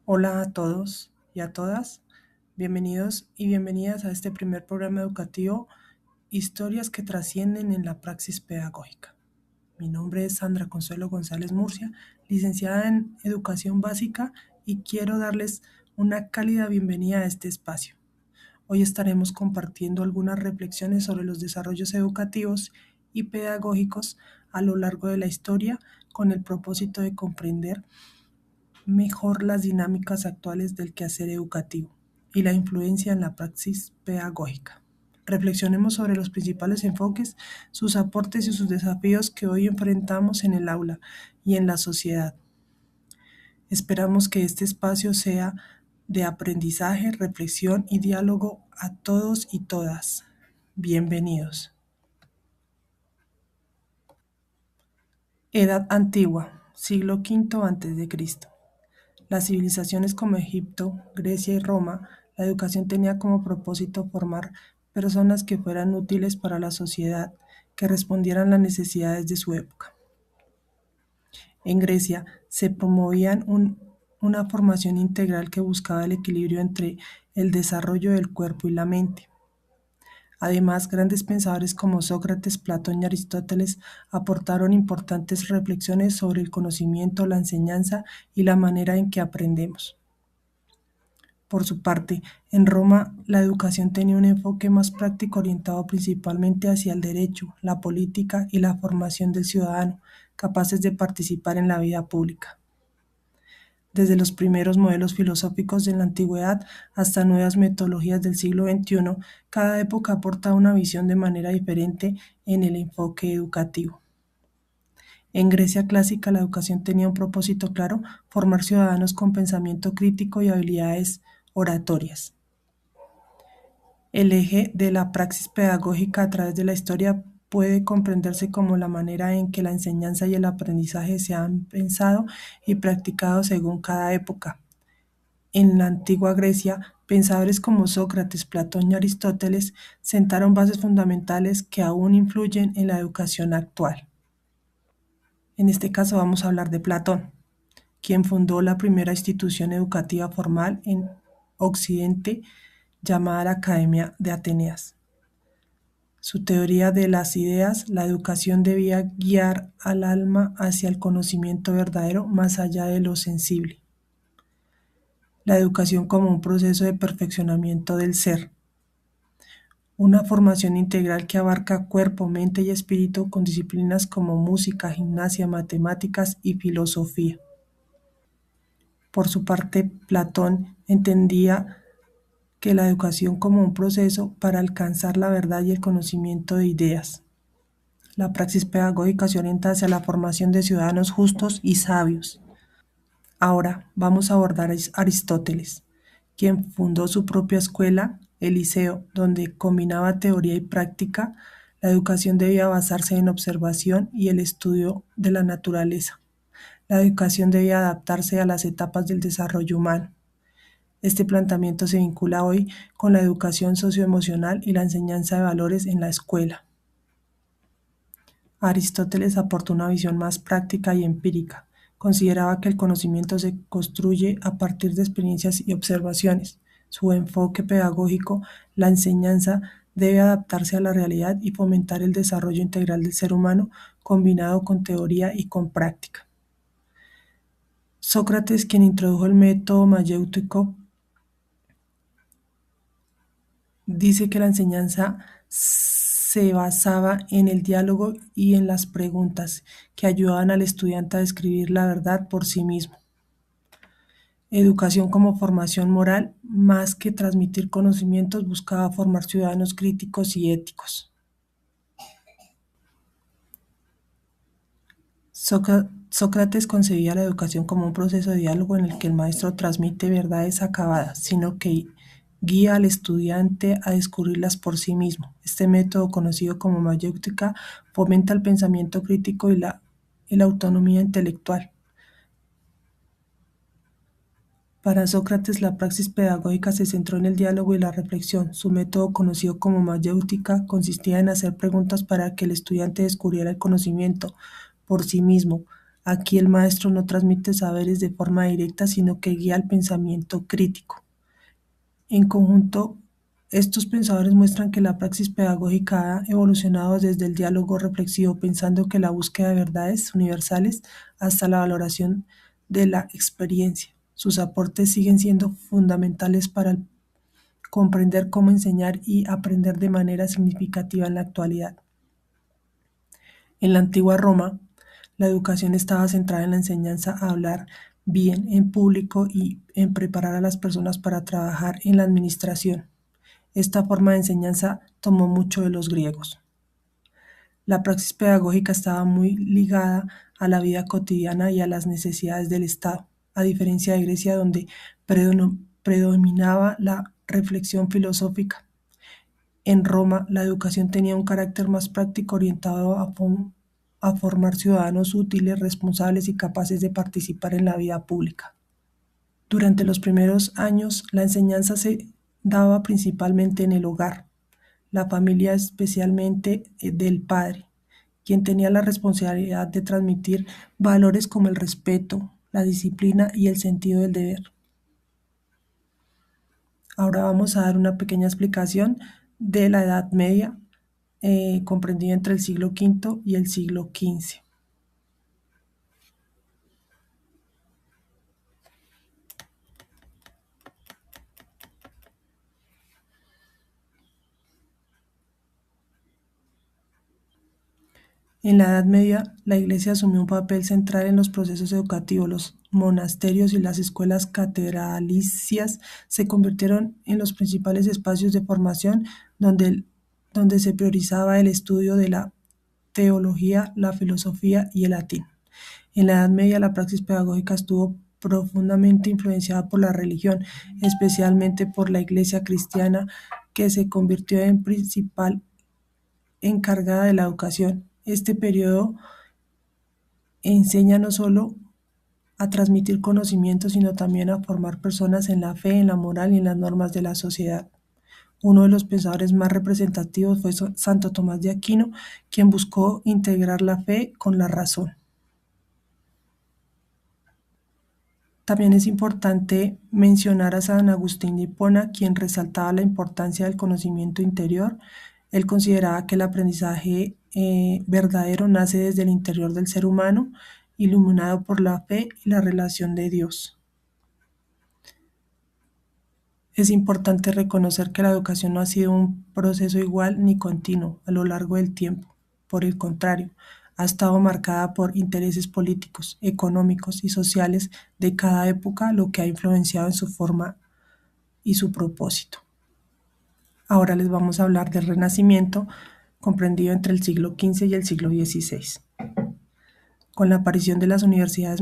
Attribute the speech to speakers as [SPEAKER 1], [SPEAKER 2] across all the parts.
[SPEAKER 1] Hola a todos y a todas, bienvenidos y bienvenidas a este primer programa educativo, Historias que trascienden en la praxis pedagógica. Mi nombre es Sandra Consuelo González Murcia, licenciada en Educación Básica y quiero darles una cálida bienvenida a este espacio. Hoy estaremos compartiendo algunas reflexiones sobre los desarrollos educativos y pedagógicos a lo largo de la historia con el propósito de comprender mejor las dinámicas actuales del quehacer educativo y la influencia en la praxis pedagógica. Reflexionemos sobre los principales enfoques, sus aportes y sus desafíos que hoy enfrentamos en el aula y en la sociedad. Esperamos que este espacio sea de aprendizaje, reflexión y diálogo a todos y todas. Bienvenidos. Edad antigua, siglo V a.C. Las civilizaciones como Egipto, Grecia y Roma, la educación tenía como propósito formar personas que fueran útiles para la sociedad, que respondieran a las necesidades de su época. En Grecia se promovían una formación integral que buscaba el equilibrio entre el desarrollo del cuerpo y la mente. Además, grandes pensadores como Sócrates, Platón y Aristóteles aportaron importantes reflexiones sobre el conocimiento, la enseñanza y la manera en que aprendemos. Por su parte, en Roma la educación tenía un enfoque más práctico orientado principalmente hacia el derecho, la política y la formación del ciudadano, capaces de participar en la vida pública. Desde los primeros modelos filosóficos de la antigüedad hasta nuevas metodologías del siglo XXI, cada época aporta una visión de manera diferente en el enfoque educativo. En Grecia clásica la educación tenía un propósito claro: formar ciudadanos con pensamiento crítico y habilidades oratorias. El eje de la praxis pedagógica a través de la historia puede comprenderse como la manera en que la enseñanza y el aprendizaje se han pensado y practicado según cada época. En la antigua Grecia, pensadores como Sócrates, Platón y Aristóteles sentaron bases fundamentales que aún influyen en la educación actual. En este caso vamos a hablar de Platón, quien fundó la primera institución educativa formal en Occidente, llamada la Academia de Atenas. Su teoría de las ideas: la educación debía guiar al alma hacia el conocimiento verdadero más allá de lo sensible. La educación como un proceso de perfeccionamiento del ser. Una formación integral que abarca cuerpo, mente y espíritu con disciplinas como música, gimnasia, matemáticas y filosofía. Por su parte, Platón entendía que la educación como un proceso para alcanzar la verdad y el conocimiento de ideas. La praxis pedagógica se orienta hacia la formación de ciudadanos justos y sabios. Ahora vamos a abordar a Aristóteles, quien fundó su propia escuela, el Liceo, donde combinaba teoría y práctica. La educación debía basarse en observación y el estudio de la naturaleza. La educación debía adaptarse a las etapas del desarrollo humano. Este planteamiento se vincula hoy con la educación socioemocional y la enseñanza de valores en la escuela. Aristóteles aportó una visión más práctica y empírica. Consideraba que el conocimiento se construye a partir de experiencias y observaciones. Su enfoque pedagógico: la enseñanza debe adaptarse a la realidad y fomentar el desarrollo integral del ser humano, combinado con teoría y con práctica. Sócrates, quien introdujo el método mayéutico, dice que la enseñanza se basaba en el diálogo y en las preguntas que ayudaban al estudiante a descubrir la verdad por sí mismo. Educación como formación moral: más que transmitir conocimientos, buscaba formar ciudadanos críticos y éticos. Sócrates concebía la educación como un proceso de diálogo en el que el maestro transmite verdades acabadas, sino que guía al estudiante a descubrirlas por sí mismo. Este método, conocido como mayéutica, fomenta el pensamiento crítico y la autonomía intelectual. Para Sócrates, la praxis pedagógica se centró en el diálogo y la reflexión. Su método, conocido como mayéutica, consistía en hacer preguntas para que el estudiante descubriera el conocimiento por sí mismo, Aquí el maestro no transmite saberes de forma directa, sino que guía el pensamiento crítico. En conjunto, estos pensadores muestran que la praxis pedagógica ha evolucionado desde el diálogo reflexivo, pensando que la búsqueda de verdades universales hasta la valoración de la experiencia. Sus aportes siguen siendo fundamentales para comprender cómo enseñar y aprender de manera significativa en la actualidad. En la antigua Roma, la educación estaba centrada en la enseñanza a hablar bien en público y en preparar a las personas para trabajar en la administración. Esta forma de enseñanza tomó mucho de los griegos. La praxis pedagógica estaba muy ligada a la vida cotidiana y a las necesidades del Estado, a diferencia de Grecia, donde predominaba la reflexión filosófica. En Roma, la educación tenía un carácter más práctico orientado a formar ciudadanos útiles, responsables y capaces de participar en la vida pública. Durante los primeros años, la enseñanza se daba principalmente en el hogar, la familia especialmente del padre, quien tenía la responsabilidad de transmitir valores como el respeto, la disciplina y el sentido del deber. Ahora vamos a dar una pequeña explicación de la Edad Media, comprendida entre el siglo V y el siglo XV. En la Edad Media, la Iglesia asumió un papel central en los procesos educativos. Los monasterios y las escuelas catedralicias se convirtieron en los principales espacios de formación donde se priorizaba el estudio de la teología, la filosofía y el latín. En la Edad Media, la praxis pedagógica estuvo profundamente influenciada por la religión, especialmente por la Iglesia cristiana, que se convirtió en principal encargada de la educación. Este periodo enseña no solo a transmitir conocimientos, sino también a formar personas en la fe, en la moral y en las normas de la sociedad. Uno de los pensadores más representativos fue Santo Tomás de Aquino, quien buscó integrar la fe con la razón. También es importante mencionar a San Agustín de Hipona, quien resaltaba la importancia del conocimiento interior. Él consideraba que el aprendizaje verdadero nace desde el interior del ser humano, iluminado por la fe y la relación de Dios. Es importante reconocer que la educación no ha sido un proceso igual ni continuo a lo largo del tiempo. Por el contrario, ha estado marcada por intereses políticos, económicos y sociales de cada época, lo que ha influenciado en su forma y su propósito. Ahora les vamos a hablar del Renacimiento, comprendido entre el siglo XV y el siglo XVI. Con la aparición de las universidades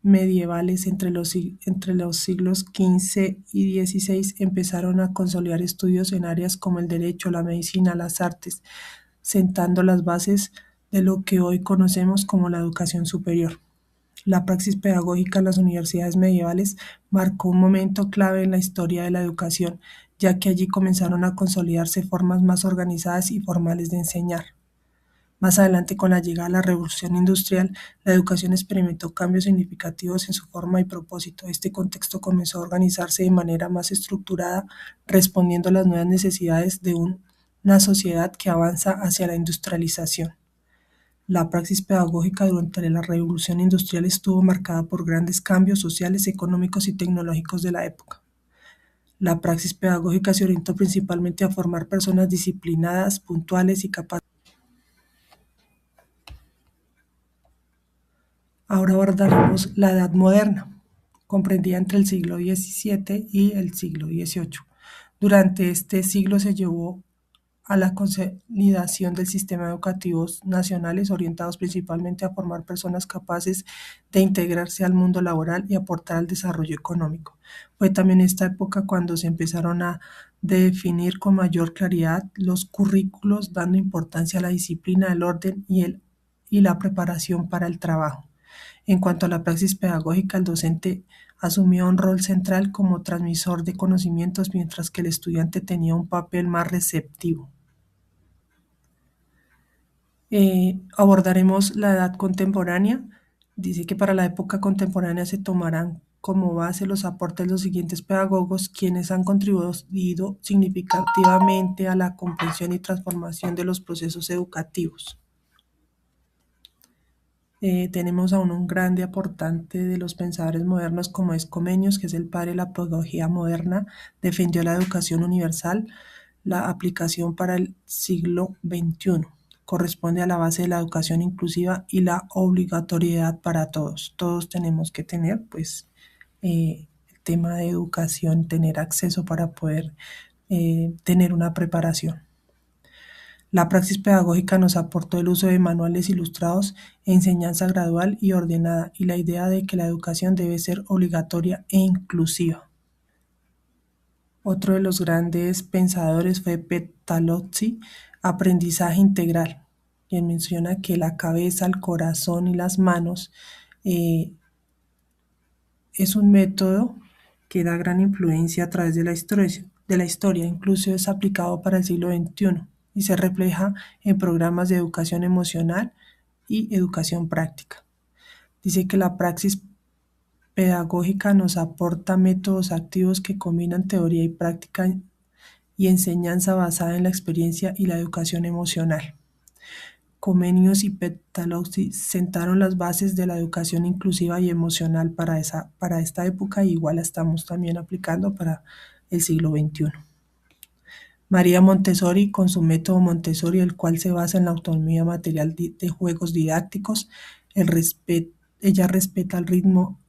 [SPEAKER 1] medievales entre los siglos XV y XVI, empezaron a consolidar estudios en áreas como el derecho, la medicina, las artes, sentando las bases de lo que hoy conocemos como la educación superior. La praxis pedagógica en las universidades medievales marcó un momento clave en la historia de la educación, ya que allí comenzaron a consolidarse formas más organizadas y formales de enseñar. Más adelante, con la llegada de la Revolución Industrial, la educación experimentó cambios significativos en su forma y propósito. Este contexto comenzó a organizarse de manera más estructurada, respondiendo a las nuevas necesidades de una sociedad que avanza hacia la industrialización. La praxis pedagógica durante la Revolución Industrial estuvo marcada por grandes cambios sociales, económicos y tecnológicos de la época. La praxis pedagógica se orientó principalmente a formar personas disciplinadas, puntuales y capaces. Ahora abordaremos la Edad Moderna, comprendida entre el siglo XVII y el siglo XVIII. Durante este siglo se llevó a la consolidación del sistema educativos nacionales orientados principalmente a formar personas capaces de integrarse al mundo laboral y aportar al desarrollo económico. Fue también esta época cuando se empezaron a definir con mayor claridad los currículos, dando importancia a la disciplina, el orden y la preparación para el trabajo. En cuanto a la praxis pedagógica, el docente asumía un rol central como transmisor de conocimientos, mientras que el estudiante tenía un papel más receptivo. Abordaremos la edad contemporánea. Dice que para la época contemporánea se tomarán como base los aportes de los siguientes pedagogos, quienes han contribuido significativamente a la comprensión y transformación de los procesos educativos. Tenemos a un grande aportante de los pensadores modernos como es Comenius, que es el padre de la pedagogía moderna, defendió la educación universal, la aplicación para el siglo XXI. Corresponde a la base de la educación inclusiva y la obligatoriedad para todos. Todos tenemos que tener, pues, el tema de educación, tener acceso para poder tener una preparación. La praxis pedagógica nos aportó el uso de manuales ilustrados, enseñanza gradual y ordenada, y la idea de que la educación debe ser obligatoria e inclusiva. Otro de los grandes pensadores fue Pestalozzi, aprendizaje integral, quien menciona que la cabeza, el corazón y las manos eh, es un método que da gran influencia a través de la historia, incluso es aplicado para el siglo XXI y se refleja en programas de educación emocional y educación práctica. Dice que la praxis pedagógica nos aporta métodos activos que combinan teoría y práctica y enseñanza basada en la experiencia y la educación emocional. Comenius y Pestalozzi sentaron las bases de la educación inclusiva y emocional para esta época y igual la estamos también aplicando para el siglo XXI. María Montessori, con su método Montessori, el cual se basa en la autonomía material de juegos didácticos, ella respeta el ritmo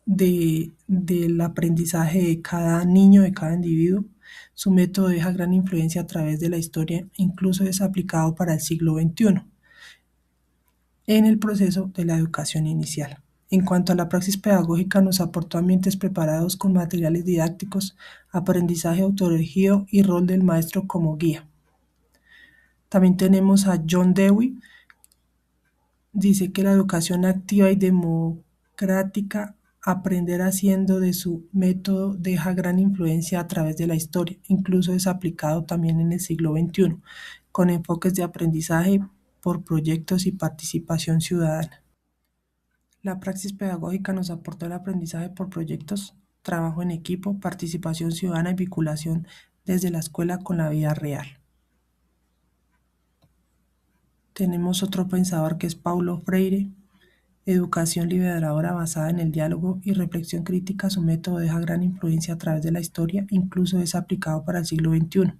[SPEAKER 1] del aprendizaje de cada niño, de cada individuo. Su método deja gran influencia a través de la historia, incluso es aplicado para el siglo XXI en el proceso de la educación inicial. En cuanto a la praxis pedagógica, nos aportó ambientes preparados con materiales didácticos, aprendizaje autodirigido y rol del maestro como guía. También tenemos a John Dewey, dice que la educación activa y democrática, aprender haciendo de su método, deja gran influencia a través de la historia, incluso es aplicado también en el siglo XXI, con enfoques de aprendizaje por proyectos y participación ciudadana. La praxis pedagógica nos aportó el aprendizaje por proyectos, trabajo en equipo, participación ciudadana y vinculación desde la escuela con la vida real. Tenemos otro pensador que es Paulo Freire, educación liberadora basada en el diálogo y reflexión crítica. Su método deja gran influencia a través de la historia, incluso es aplicado para el siglo XXI,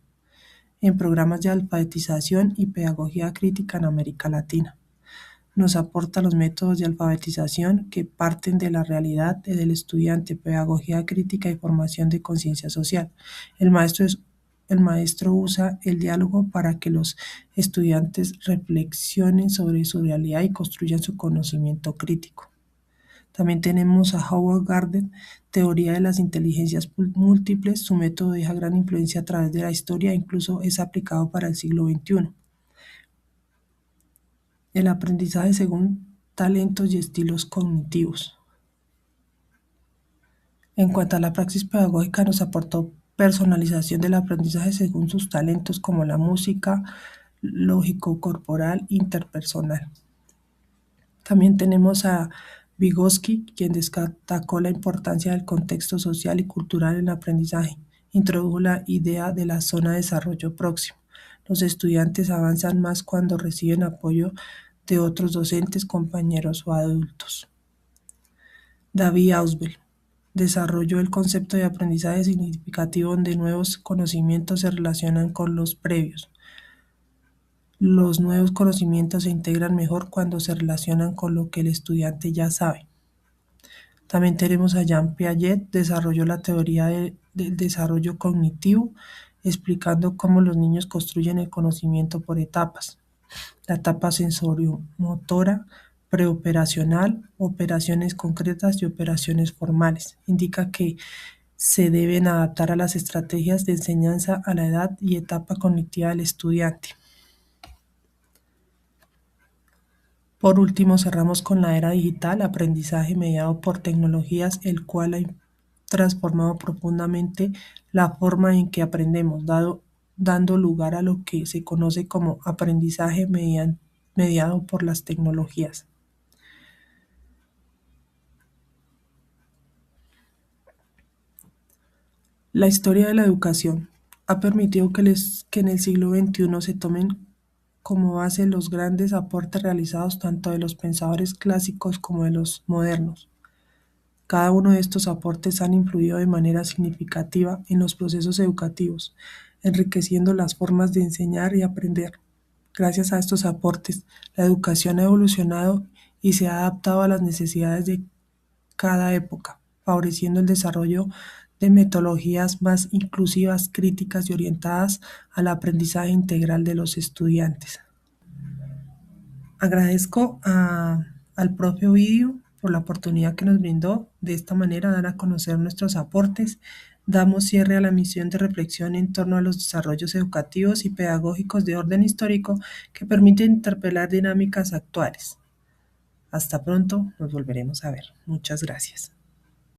[SPEAKER 1] en programas de alfabetización y pedagogía crítica en América Latina. Nos aporta los métodos de alfabetización que parten de la realidad del estudiante, pedagogía crítica y formación de conciencia social. El maestro, el maestro usa el diálogo para que los estudiantes reflexionen sobre su realidad y construyan su conocimiento crítico. También tenemos a Howard Gardner, teoría de las inteligencias múltiples. Su método deja gran influencia a través de la historia, incluso es aplicado para el siglo XXI. El aprendizaje según talentos y estilos cognitivos. En cuanto a la praxis pedagógica, nos aportó personalización del aprendizaje según sus talentos como la música, lógico-corporal, interpersonal. También tenemos a Vygotsky, quien destacó la importancia del contexto social y cultural en el aprendizaje. Introdujo la idea de la zona de desarrollo próximo. Los estudiantes avanzan más cuando reciben apoyo de otros docentes, compañeros o adultos. David Ausubel desarrolló el concepto de aprendizaje significativo donde nuevos conocimientos se relacionan con los previos. Los nuevos conocimientos se integran mejor cuando se relacionan con lo que el estudiante ya sabe. También tenemos a Jean Piaget, desarrolló la teoría del desarrollo cognitivo, explicando cómo los niños construyen el conocimiento por etapas. La etapa sensoriomotora, preoperacional, operaciones concretas y operaciones formales. Indica que se deben adaptar a las estrategias de enseñanza a la edad y etapa cognitiva del estudiante. Por último, cerramos con la era digital, aprendizaje mediado por tecnologías, el cual ha transformado profundamente la forma en que aprendemos, dando lugar a lo que se conoce como aprendizaje mediado por las tecnologías. La historia de la educación ha permitido que en el siglo XXI se tomen como base los grandes aportes realizados tanto de los pensadores clásicos como de los modernos. Cada uno de estos aportes han influido de manera significativa en los procesos educativos, enriqueciendo las formas de enseñar y aprender. Gracias a estos aportes, la educación ha evolucionado y se ha adaptado a las necesidades de cada época, favoreciendo el desarrollo de metodologías más inclusivas, críticas y orientadas al aprendizaje integral de los estudiantes. Agradezco al propio Ovidio por la oportunidad que nos brindó de esta manera dar a conocer nuestros aportes. Damos cierre a la misión de reflexión en torno a los desarrollos educativos y pedagógicos de orden histórico que permiten interpelar dinámicas actuales. Hasta pronto, nos volveremos a ver. Muchas gracias.